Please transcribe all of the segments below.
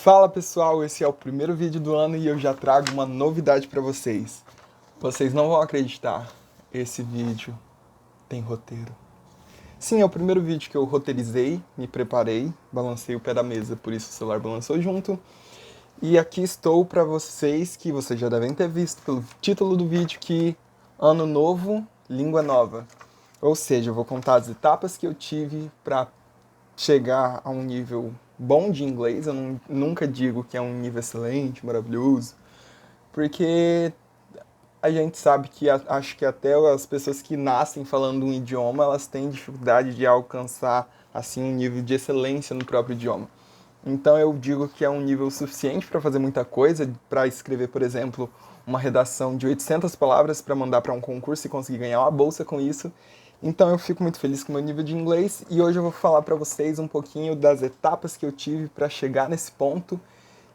Fala pessoal, esse é o primeiro vídeo do ano e eu já trago uma novidade para vocês. Vocês não vão acreditar, esse vídeo tem roteiro. Sim, é o primeiro vídeo que eu roteirizei, me preparei, balancei o pé da mesa, por isso o celular balançou junto. E aqui estou para vocês, que vocês já devem ter visto pelo título do vídeo, que Ano Novo, Língua Nova. Ou seja, eu vou contar as etapas que eu tive para chegar a um nível bom de inglês. Eu nunca digo que é um nível excelente, maravilhoso, porque a gente sabe que acho que até as pessoas que nascem falando um idioma, elas têm dificuldade de alcançar assim um nível de excelência no próprio idioma. Então eu digo que é um nível suficiente para fazer muita coisa, para escrever, por exemplo, uma redação de 800 palavras para mandar para um concurso e conseguir ganhar uma bolsa com isso. Então eu fico muito feliz com o meu nível de inglês e hoje eu vou falar para vocês um pouquinho das etapas que eu tive para chegar nesse ponto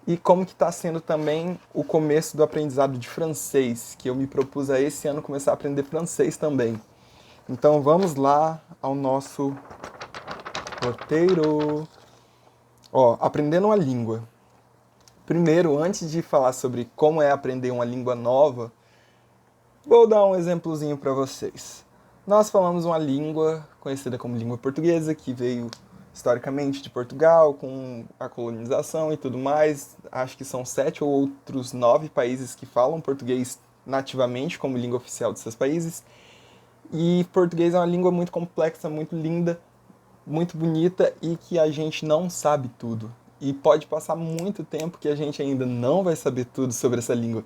e como que está sendo também o começo do aprendizado de francês, que eu me propus a esse ano começar a aprender francês também. Então vamos lá ao nosso roteiro. Ó, aprendendo uma língua. Primeiro, antes de falar sobre como é aprender uma língua nova, vou dar um exemplozinho para vocês. Nós falamos uma língua conhecida como língua portuguesa, que veio historicamente de Portugal, com a colonização e tudo mais. Acho que são 7 ou outros 9 países que falam português nativamente como língua oficial desses países. E português é uma língua muito complexa, muito linda, muito bonita e que a gente não sabe tudo. E pode passar muito tempo que a gente ainda não vai saber tudo sobre essa língua,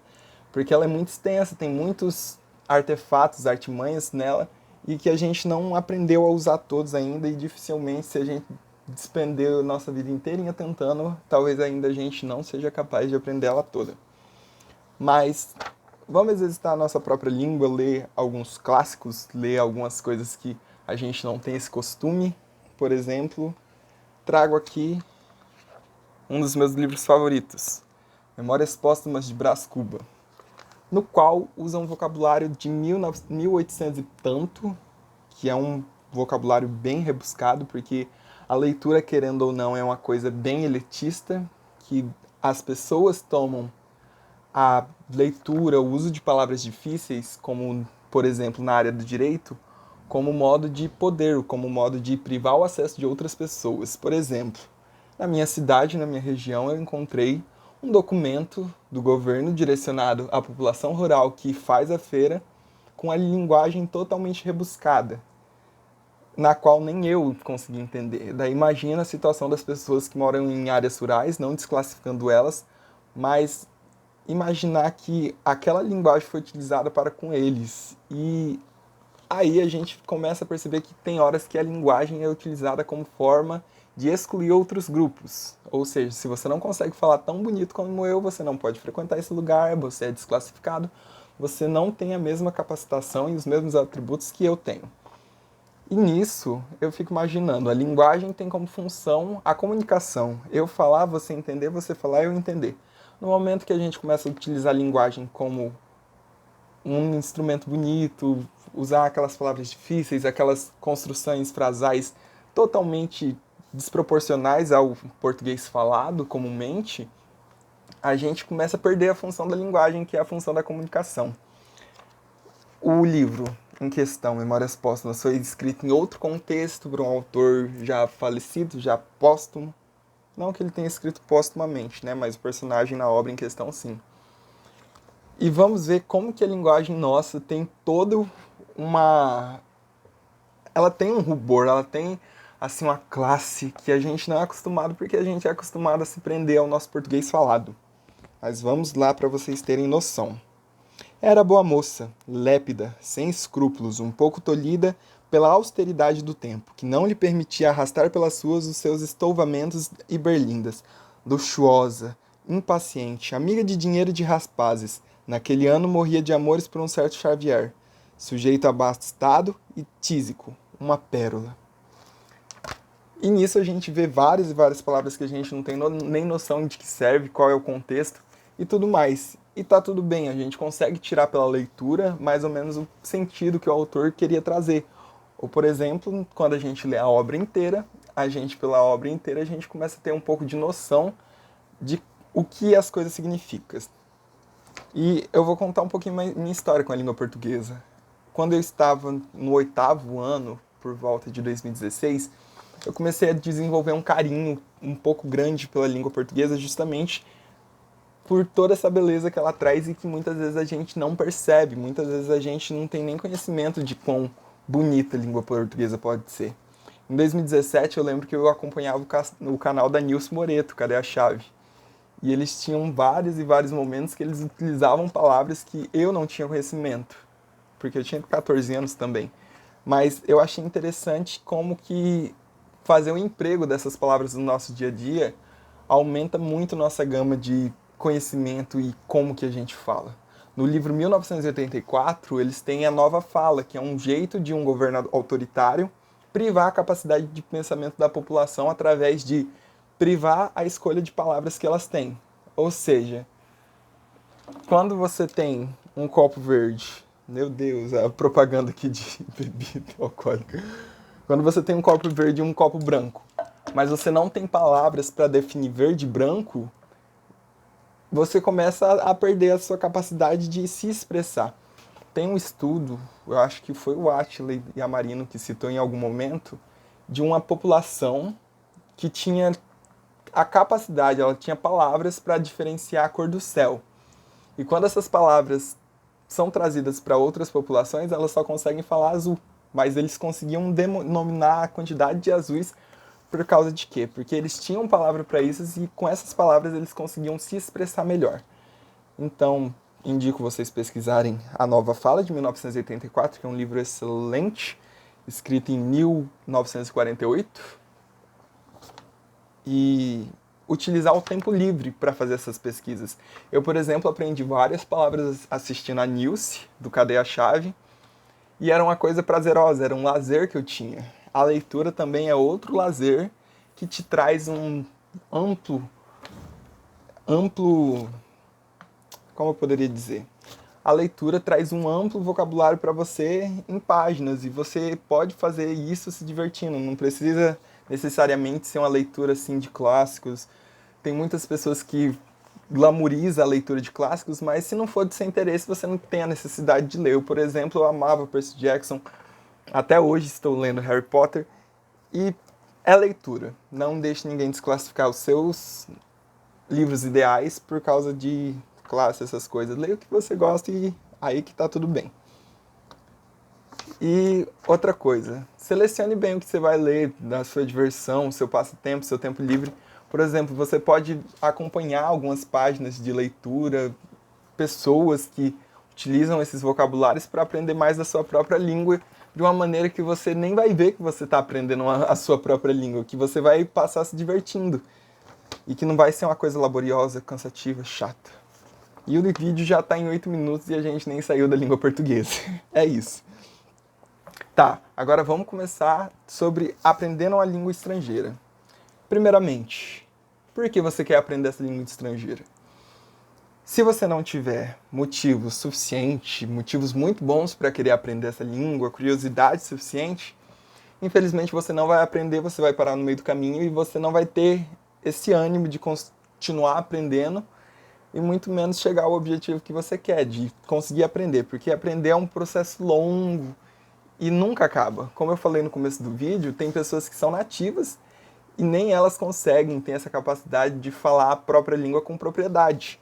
porque ela é muito extensa, tem muitos artefatos, artimanhas nela e que a gente não aprendeu a usar todos ainda e dificilmente, se a gente despender a nossa vida inteirinha tentando, talvez ainda a gente não seja capaz de aprender ela toda. Mas vamos exercitar a nossa própria língua, ler alguns clássicos, ler algumas coisas que a gente não tem esse costume. Por exemplo, trago aqui um dos meus livros favoritos, Memórias Póstumas de Brás Cuba, no qual usa um vocabulário de 1800 e tanto, que é um vocabulário bem rebuscado, porque a leitura, querendo ou não, é uma coisa bem elitista, que as pessoas tomam a leitura, o uso de palavras difíceis, como, por exemplo, na área do direito, como modo de poder, como modo de privar o acesso de outras pessoas. Por exemplo, na minha cidade, na minha região, eu encontrei um documento do governo direcionado à população rural que faz a feira com a linguagem totalmente rebuscada, na qual nem eu consegui entender. Daí imagina a situação das pessoas que moram em áreas rurais, não desclassificando elas, mas imaginar que aquela linguagem foi utilizada para com eles. E aí a gente começa a perceber que tem horas que a linguagem é utilizada como forma de excluir outros grupos. Ou seja, se você não consegue falar tão bonito como eu, você não pode frequentar esse lugar, você é desclassificado, você não tem a mesma capacitação e os mesmos atributos que eu tenho. E nisso, eu fico imaginando, a linguagem tem como função a comunicação. Eu falar, você entender, você falar, eu entender. No momento que a gente começa a utilizar a linguagem como um instrumento bonito, usar aquelas palavras difíceis, aquelas construções frasais totalmente desproporcionais ao português falado comumente, a gente começa a perder a função da linguagem, que é a função da comunicação. O livro em questão, Memórias Póstumas, foi escrito em outro contexto por um autor já falecido, já póstumo. Não que ele tenha escrito póstumamente, né? Mas o personagem na obra em questão, sim. E vamos ver como que a linguagem nossa tem toda uma... Ela tem um rubor, ela tem assim uma classe que a gente não é acostumado, porque a gente é acostumado a se prender ao nosso português falado. Mas vamos lá para vocês terem noção. Era boa moça, lépida, sem escrúpulos, um pouco tolhida pela austeridade do tempo, que não lhe permitia arrastar pelas ruas os seus estouvamentos e berlindas. Luxuosa, impaciente, amiga de dinheiro e de rapazes, naquele ano morria de amores por um certo Xavier, sujeito abastado e tísico, uma pérola. E nisso a gente vê várias e várias palavras que a gente não tem nem noção de que serve, qual é o contexto e tudo mais. E tá tudo bem, a gente consegue tirar pela leitura mais ou menos o sentido que o autor queria trazer. Ou, por exemplo, quando a gente lê a obra inteira, a gente, pela obra inteira, a gente começa a ter um pouco de noção de o que as coisas significam. E eu vou contar um pouquinho mais minha história com a língua portuguesa. Quando eu estava no 8º ano, por volta de 2016, eu comecei a desenvolver um carinho um pouco grande pela língua portuguesa, justamente por toda essa beleza que ela traz e que muitas vezes a gente não percebe, muitas vezes a gente não tem nem conhecimento de quão bonita a língua portuguesa pode ser. Em 2017 eu lembro que eu acompanhava o canal da Nilce Moreto, Cadê a Chave? E eles tinham vários e vários momentos que eles utilizavam palavras que eu não tinha conhecimento, porque eu tinha 14 anos também. Mas eu achei interessante como que fazer o emprego dessas palavras no nosso dia a dia aumenta muito nossa gama de conhecimento e como que a gente fala. No livro 1984, eles têm a nova fala, que é um jeito de um governo autoritário privar a capacidade de pensamento da população através de privar a escolha de palavras que elas têm. Ou seja, quando você tem um copo verde, meu Deus, a propaganda aqui de bebida alcoólica. Quando você tem um copo verde e um copo branco, mas você não tem palavras para definir verde e branco, você começa a perder a sua capacidade de se expressar. Tem um estudo, eu acho que foi o Atila e a Marino que citou em algum momento, de uma população que tinha a capacidade, ela tinha palavras para diferenciar a cor do céu. E quando essas palavras são trazidas para outras populações, elas só conseguem falar azul. Mas eles conseguiam denominar a quantidade de azuis por causa de quê? Porque eles tinham palavra para isso e com essas palavras eles conseguiam se expressar melhor. Então, indico vocês pesquisarem A Nova Fala, de 1984, que é um livro excelente, escrito em 1948. E utilizar o tempo livre para fazer essas pesquisas. Eu, por exemplo, aprendi várias palavras assistindo a Nilce, do Cadê a Chave, e era uma coisa prazerosa, era um lazer que eu tinha. A leitura também é outro lazer que te traz um amplo, como eu poderia dizer? A leitura traz um amplo vocabulário para você em páginas e você pode fazer isso se divertindo, não precisa necessariamente ser uma leitura assim de clássicos. Tem muitas pessoas que glamouriza a leitura de clássicos, mas se não for de seu interesse, você não tem a necessidade de ler. Eu, por exemplo, eu amava Percy Jackson, até hoje estou lendo Harry Potter, e é leitura. Não deixe ninguém desclassificar os seus livros ideais por causa de classe, essas coisas. Leia o que você gosta e aí que tá tudo bem. E outra coisa, selecione bem o que você vai ler, na sua diversão, seu passatempo, seu tempo livre. Por exemplo, você pode acompanhar algumas páginas de leitura, pessoas que utilizam esses vocabulários para aprender mais da sua própria língua de uma maneira que você nem vai ver que você está aprendendo a sua própria língua, que você vai passar se divertindo e que não vai ser uma coisa laboriosa, cansativa, chata. E o vídeo já está em 8 minutos e a gente nem saiu da língua portuguesa. É isso. Tá, agora vamos começar sobre aprendendo uma língua estrangeira. Primeiramente, por que você quer aprender essa língua estrangeira? Se você não tiver motivos suficientes, motivos muito bons para querer aprender essa língua, curiosidade suficiente, infelizmente você não vai aprender, você vai parar no meio do caminho e você não vai ter esse ânimo de continuar aprendendo e muito menos chegar ao objetivo que você quer, de conseguir aprender, porque aprender é um processo longo e nunca acaba. Como eu falei no começo do vídeo, tem pessoas que são nativas e nem elas conseguem ter essa capacidade de falar a própria língua com propriedade.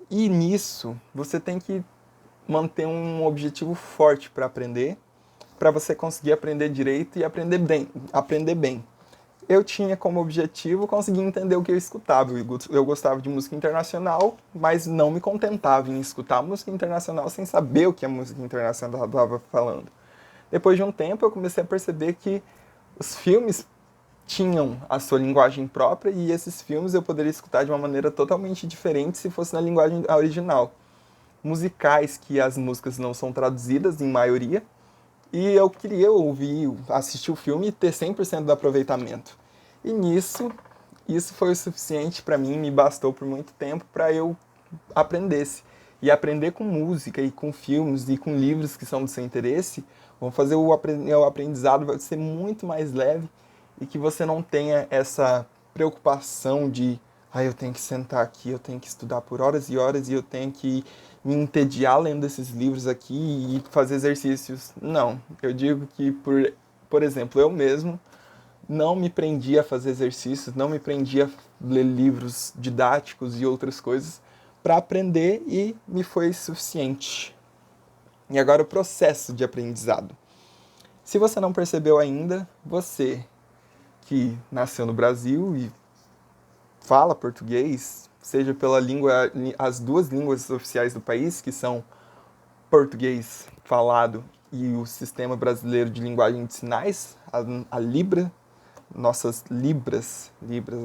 E nisso, você tem que manter um objetivo forte para aprender, para você conseguir aprender direito e aprender bem. Eu tinha como objetivo conseguir entender o que eu escutava. Eu gostava de música internacional, mas não me contentava em escutar música internacional sem saber o que a música internacional estava falando. Depois de um tempo, eu comecei a perceber que os filmes tinham a sua linguagem própria e esses filmes eu poderia escutar de uma maneira totalmente diferente se fosse na linguagem original. Musicais que as músicas não são traduzidas em maioria, e eu queria ouvir, assistir o filme e ter 100% do aproveitamento. E nisso, isso foi o suficiente para mim, me bastou por muito tempo para eu aprendesse. E aprender com música e com filmes e com livros que são do seu interesse, vão fazer o aprendizado vai ser muito mais leve e que você não tenha essa preocupação de eu tenho que sentar aqui, eu tenho que estudar por horas e horas e eu tenho que me entediar lendo esses livros aqui e fazer exercícios. Não, eu digo que, por exemplo, eu mesmo não me prendi a fazer exercícios, não me prendi a ler livros didáticos e outras coisas para aprender e me foi suficiente. E agora o processo de aprendizado. Se você não percebeu ainda, você que nasceu no Brasil e fala português, seja pela língua, as duas línguas oficiais do país, que são português falado e o Sistema Brasileiro de Linguagem de Sinais, a Libra, nossas Libras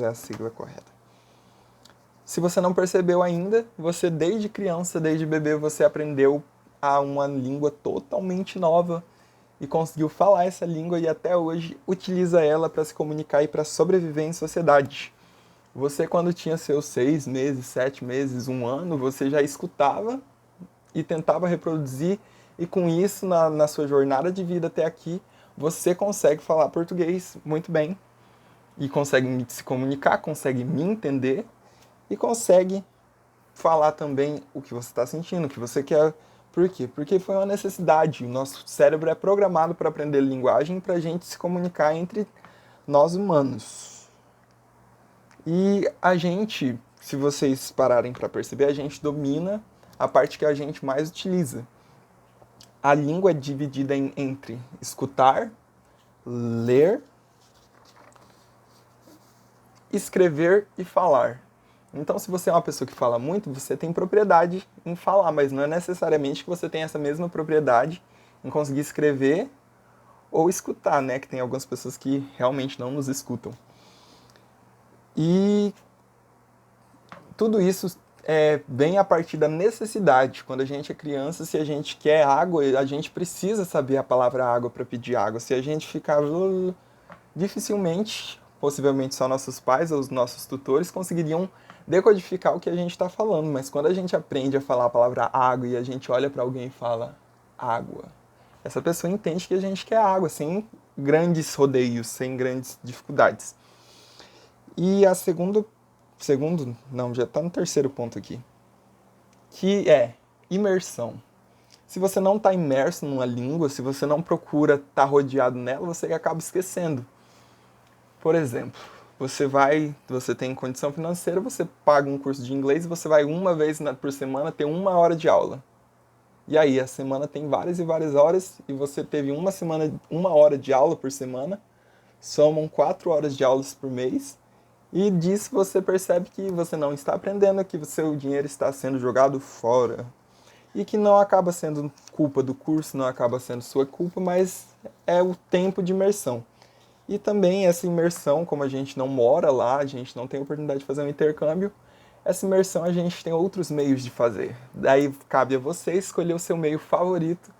é a sigla correta. Se você não percebeu ainda, você desde criança, desde bebê, você aprendeu a uma língua totalmente nova e conseguiu falar essa língua e até hoje utiliza ela para se comunicar e para sobreviver em sociedade. Você, quando tinha seus 6 meses, 7 meses, 1 ano, você já escutava e tentava reproduzir, e com isso, na sua jornada de vida até aqui, você consegue falar português muito bem, e consegue se comunicar, consegue me entender, e consegue falar também o que você está sentindo, o que você quer. Por quê? Porque foi uma necessidade. O nosso cérebro é programado para aprender linguagem para a gente se comunicar entre nós humanos. E a gente, se vocês pararem para perceber, a gente domina a parte que a gente mais utiliza. A língua é dividida entre escutar, ler, escrever e falar. Então, se você é uma pessoa que fala muito, você tem propriedade em falar, mas não é necessariamente que você tenha essa mesma propriedade em conseguir escrever ou escutar, né? Que tem algumas pessoas que realmente não nos escutam. E tudo isso vem a partir da necessidade. Quando a gente é criança, se a gente quer água, a gente precisa saber a palavra água para pedir água. Se a gente ficar dificilmente, possivelmente só nossos pais ou os nossos tutores conseguiriam decodificar o que a gente está falando. Mas quando a gente aprende a falar a palavra água e a gente olha para alguém e fala água, essa pessoa entende que a gente quer água, sem grandes rodeios, sem grandes dificuldades. E a já está no terceiro ponto aqui, que é imersão. Se você não está imerso numa língua, se você não procura estar rodeado nela, você acaba esquecendo. Por exemplo, você tem condição financeira, você paga um curso de inglês e você vai uma vez por semana ter 1 hora de aula. E aí, a semana tem várias e várias horas e você teve 1 hora de aula por semana, somam 4 horas de aulas por mês. E disso você percebe que você não está aprendendo, que o seu dinheiro está sendo jogado fora. E que não acaba sendo culpa do curso, não acaba sendo sua culpa, mas é o tempo de imersão. E também essa imersão, como a gente não mora lá, a gente não tem a oportunidade de fazer um intercâmbio, essa imersão a gente tem outros meios de fazer. Daí cabe a você escolher o seu meio favorito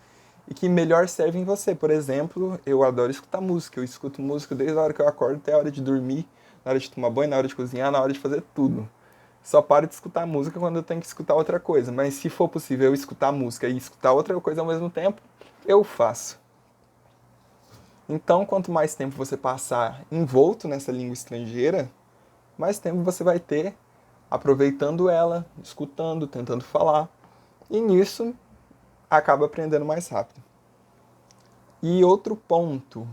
e que melhor serve em você. Por exemplo, eu adoro escutar música. Eu escuto música desde a hora que eu acordo até a hora de dormir, na hora de tomar banho, na hora de cozinhar, na hora de fazer tudo. Só paro de escutar música quando eu tenho que escutar outra coisa. Mas se for possível eu escutar música e escutar outra coisa ao mesmo tempo, eu faço. Então, quanto mais tempo você passar envolto nessa língua estrangeira, mais tempo você vai ter aproveitando ela, escutando, tentando falar. E nisso, acaba aprendendo mais rápido. E outro ponto,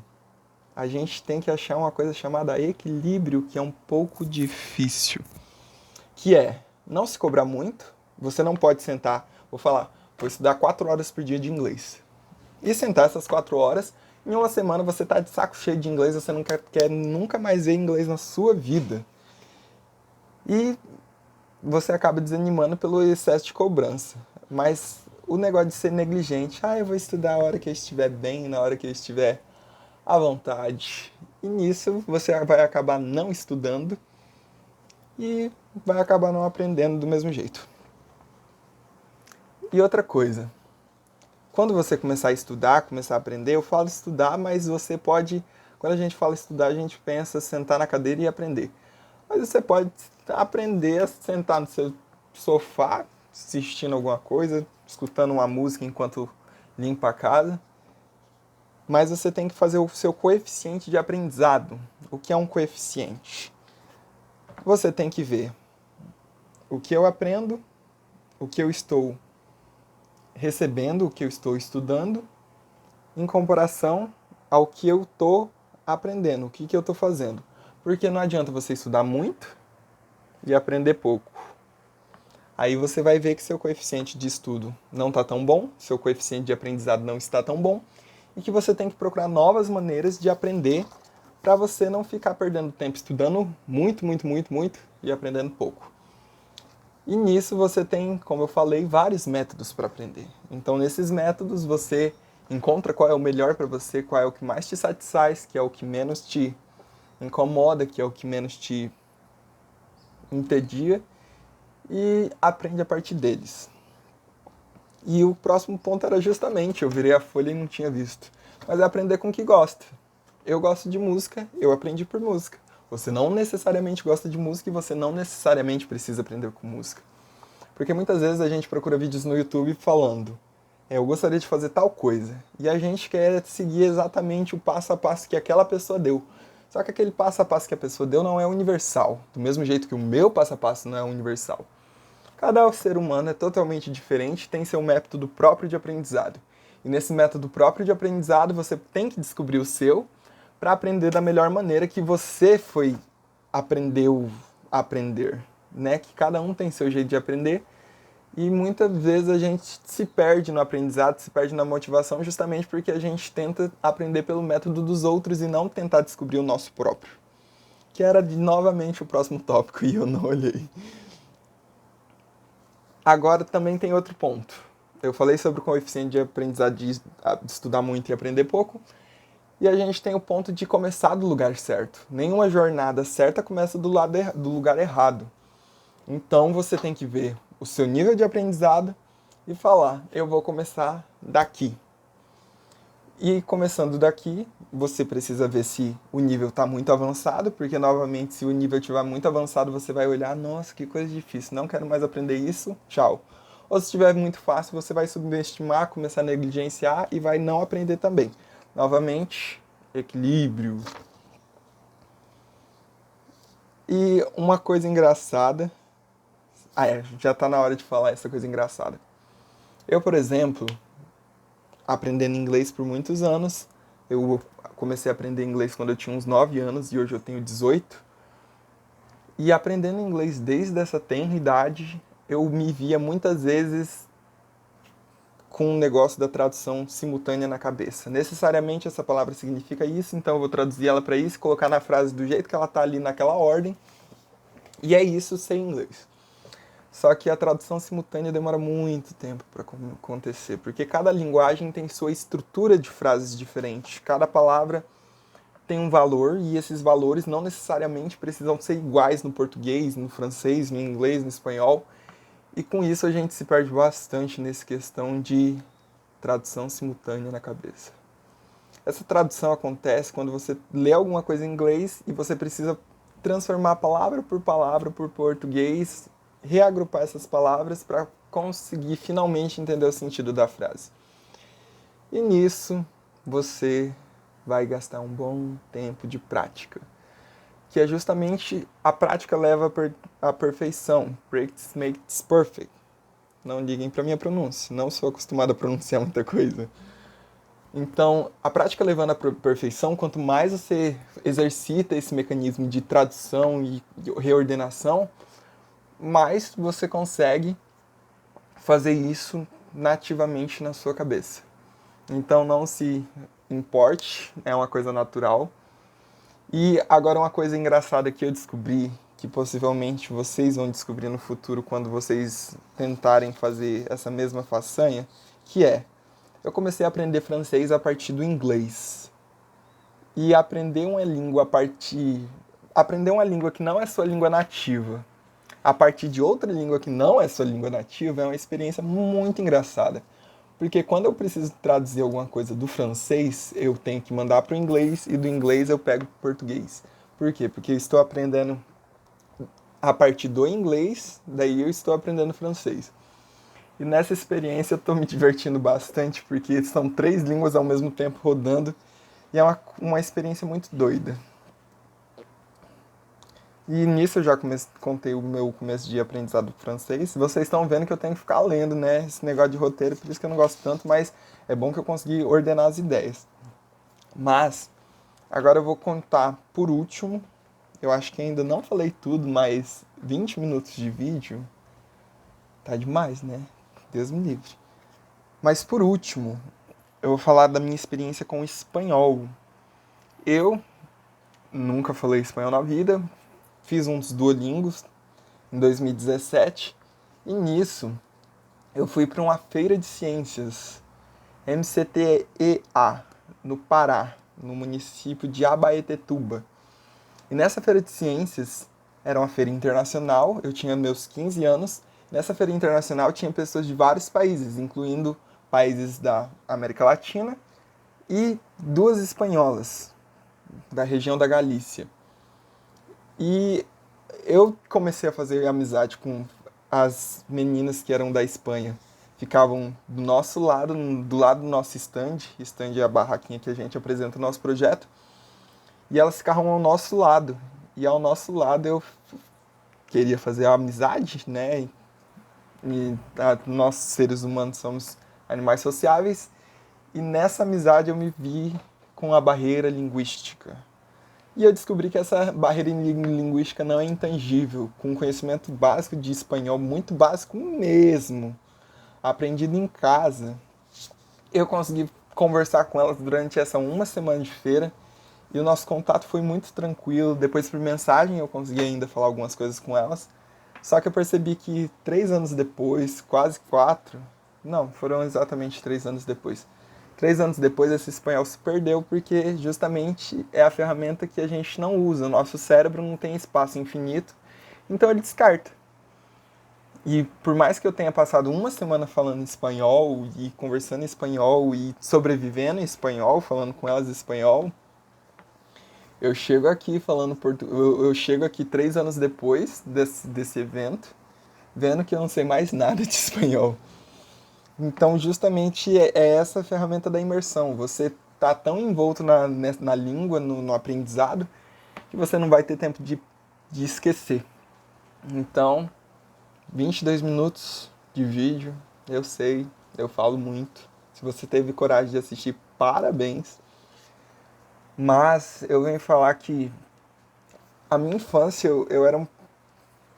a gente tem que achar uma coisa chamada equilíbrio, que é um pouco difícil. Que é não se cobrar muito, você não pode sentar, vou estudar 4 horas por dia de inglês. E sentar essas 4 horas, em uma semana você está de saco cheio de inglês, você não quer nunca mais ver inglês na sua vida. E você acaba desanimando pelo excesso de cobrança. Mas o negócio de ser negligente, eu vou estudar a hora que eu estiver bem, na hora que eu estiver à vontade. E nisso você vai acabar não estudando e vai acabar não aprendendo do mesmo jeito. E outra coisa, quando você começar a estudar, começar a aprender, eu falo estudar, mas você pode, quando a gente fala estudar, a gente pensa sentar na cadeira e aprender. Mas você pode aprender a sentar no seu sofá, assistindo alguma coisa, escutando uma música enquanto limpa a casa. Mas você tem que fazer o seu coeficiente de aprendizado. O que é um coeficiente? Você tem que ver o que eu aprendo, o que eu estou recebendo, o que eu estou estudando, em comparação ao que eu estou aprendendo, o que eu estou fazendo. Porque não adianta você estudar muito e aprender pouco. Aí você vai ver que seu coeficiente de estudo não está tão bom, seu coeficiente de aprendizado não está tão bom, e que você tem que procurar novas maneiras de aprender para você não ficar perdendo tempo estudando muito, muito, muito, muito e aprendendo pouco. E nisso você tem, como eu falei, vários métodos para aprender. Então, nesses métodos, você encontra qual é o melhor para você, qual é o que mais te satisfaz, que é o que menos te incomoda, que é o que menos te entedia, e aprende a partir deles. E o próximo ponto era justamente, eu virei a folha e não tinha visto, mas é aprender com o que gosta. Eu gosto de música, eu aprendi por música. Você não necessariamente gosta de música e você não necessariamente precisa aprender com música. Porque muitas vezes a gente procura vídeos no YouTube falando, eu gostaria de fazer tal coisa, e a gente quer seguir exatamente o passo a passo que aquela pessoa deu. Só que aquele passo a passo que a pessoa deu não é universal, do mesmo jeito que o meu passo a passo não é universal. Cada ser humano é totalmente diferente, tem seu método próprio de aprendizado. E nesse método próprio de aprendizado, você tem que descobrir o seu para aprender da melhor maneira que você aprendeu a aprender, né? Que cada um tem seu jeito de aprender e muitas vezes a gente se perde no aprendizado, se perde na motivação justamente porque a gente tenta aprender pelo método dos outros e não tentar descobrir o nosso próprio. Que era novamente o próximo tópico e eu não olhei. Agora também tem outro ponto. Eu falei sobre o coeficiente de aprendizado de estudar muito e aprender pouco. E a gente tem o ponto de começar do lugar certo. Nenhuma jornada certa começa do lugar errado. Então você tem que ver o seu nível de aprendizado e falar, eu vou começar daqui. E começando daqui, você precisa ver se o nível está muito avançado, porque novamente, se o nível estiver muito avançado, você vai olhar, nossa, que coisa difícil, não quero mais aprender isso, tchau. Ou se estiver muito fácil, você vai subestimar, começar a negligenciar e vai não aprender também. Novamente, equilíbrio. E uma coisa engraçada, já está na hora de falar essa coisa engraçada. Eu, por exemplo, aprendendo inglês por muitos anos. Eu comecei a aprender inglês quando eu tinha uns 9 anos e hoje eu tenho 18. E aprendendo inglês desde essa tenra idade, eu me via muitas vezes com um negócio da tradução simultânea na cabeça. Necessariamente essa palavra significa isso, então eu vou traduzir ela para isso, colocar na frase do jeito que ela está ali naquela ordem. E é isso sem inglês. Só que a tradução simultânea demora muito tempo para acontecer, porque cada linguagem tem sua estrutura de frases diferente. Cada palavra tem um valor e esses valores não necessariamente precisam ser iguais no português, no francês, no inglês, no espanhol. E com isso a gente se perde bastante nessa questão de tradução simultânea na cabeça. Essa tradução acontece quando você lê alguma coisa em inglês e você precisa transformar palavra por português, reagrupar essas palavras para conseguir finalmente entender o sentido da frase. E nisso você vai gastar um bom tempo de prática, que é justamente a prática leva à perfeição. Practice makes perfect. Não liguem para minha pronúncia, não sou acostumado a pronunciar muita coisa. Então, a prática levando à perfeição, quanto mais você exercita esse mecanismo de tradução e reordenação, mais você consegue fazer isso nativamente na sua cabeça. Então não se importe, é uma coisa natural. E agora uma coisa engraçada que eu descobri, que possivelmente vocês vão descobrir no futuro quando vocês tentarem fazer essa mesma façanha, que é, eu comecei a aprender francês a partir do inglês. E aprender uma língua que não é sua língua nativa, a partir de outra língua que não é sua língua nativa, é uma experiência muito engraçada. Porque quando eu preciso traduzir alguma coisa do francês, eu tenho que mandar para o inglês, e do inglês eu pego para o português. Por quê? Porque eu estou aprendendo a partir do inglês, daí eu estou aprendendo francês. E nessa experiência eu estou me divertindo bastante, porque são 3 línguas ao mesmo tempo rodando, e é uma experiência muito doida. E nisso eu já contei o meu começo de aprendizado do francês. Vocês estão vendo que eu tenho que ficar lendo, né? Esse negócio de roteiro, por isso que eu não gosto tanto, mas é bom que eu consegui ordenar as ideias. Mas, agora eu vou contar por último. Eu acho que ainda não falei tudo, mas 20 minutos de vídeo tá demais, né? Deus me livre. Mas por último, eu vou falar da minha experiência com o espanhol. Eu nunca falei espanhol na vida, fiz uns Duolingos em 2017 e nisso eu fui para uma feira de ciências, MCTEA, no Pará, no município de Abaetetuba. E nessa feira de ciências, era uma feira internacional, eu tinha meus 15 anos. Nessa feira internacional tinha pessoas de vários países, incluindo países da América Latina e duas espanholas, da região da Galícia. E eu comecei a fazer amizade com as meninas que eram da Espanha. Ficavam do nosso lado, do lado do nosso stand. Stand é a barraquinha que a gente apresenta o nosso projeto. E elas ficavam ao nosso lado. E ao nosso lado eu queria fazer amizade, né? Nós, seres humanos, somos animais sociáveis. E nessa amizade eu me vi com a barreira linguística. E eu descobri que essa barreira linguística não é intangível, com conhecimento básico de espanhol, muito básico mesmo, aprendido em casa. Eu consegui conversar com elas durante essa uma semana de feira e o nosso contato foi muito tranquilo. Depois, por mensagem, eu consegui ainda falar algumas coisas com elas. Só que eu percebi que 3 anos depois, quase 4, não, foram exatamente 3 anos depois. 3 anos depois, esse espanhol se perdeu porque justamente é a ferramenta que a gente não usa. O nosso cérebro não tem espaço infinito, então ele descarta. E por mais que eu tenha passado uma semana falando espanhol e conversando em espanhol e sobrevivendo em espanhol, falando com elas em espanhol, eu chego aqui falando eu chego aqui 3 anos depois desse evento, vendo que eu não sei mais nada de espanhol. Então, justamente é essa a ferramenta da imersão. Você tá tão envolto na língua, no aprendizado, que você não vai ter tempo de esquecer. Então, 22 minutos de vídeo, eu sei, eu falo muito. Se você teve coragem de assistir, parabéns. Mas eu venho falar que a minha infância eu era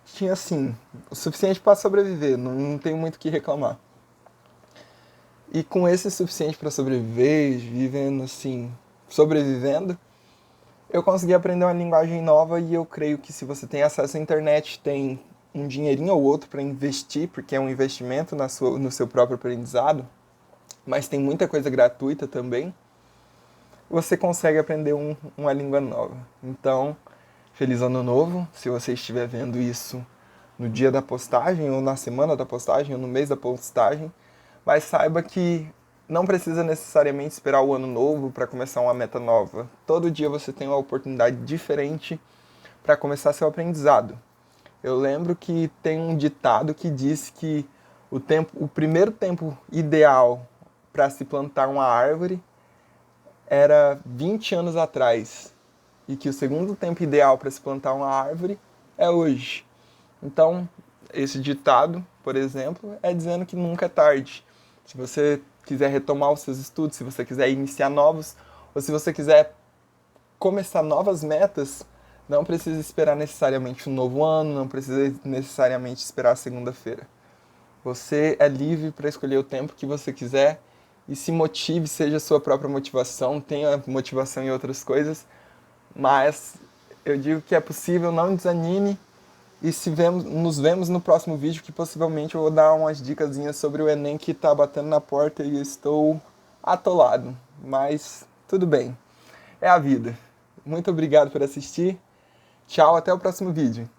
tinha assim, o suficiente para sobreviver, não tenho muito o que reclamar. E com esse suficiente para sobreviver, vivendo assim, sobrevivendo, eu consegui aprender uma linguagem nova e eu creio que se você tem acesso à internet, tem um dinheirinho ou outro para investir, porque é um investimento no seu próprio aprendizado, mas tem muita coisa gratuita também, você consegue aprender uma língua nova. Então, feliz ano novo, se você estiver vendo isso no dia da postagem, ou na semana da postagem, ou no mês da postagem, mas saiba que não precisa necessariamente esperar o ano novo para começar uma meta nova. Todo dia você tem uma oportunidade diferente para começar seu aprendizado. Eu lembro que tem um ditado que diz que o primeiro tempo ideal para se plantar uma árvore era 20 anos atrás e que o segundo tempo ideal para se plantar uma árvore é hoje. Então, esse ditado, por exemplo, é dizendo que nunca é tarde. Se você quiser retomar os seus estudos, se você quiser iniciar novos, ou se você quiser começar novas metas, não precisa esperar necessariamente um novo ano, não precisa necessariamente esperar a segunda-feira. Você é livre para escolher o tempo que você quiser e se motive, seja a sua própria motivação, tenha motivação em outras coisas, mas eu digo que é possível, não desanime. E nos vemos no próximo vídeo, que possivelmente eu vou dar umas dicasinhas sobre o Enem que tá batendo na porta e eu estou atolado. Mas tudo bem, é a vida. Muito obrigado por assistir. Tchau, até o próximo vídeo.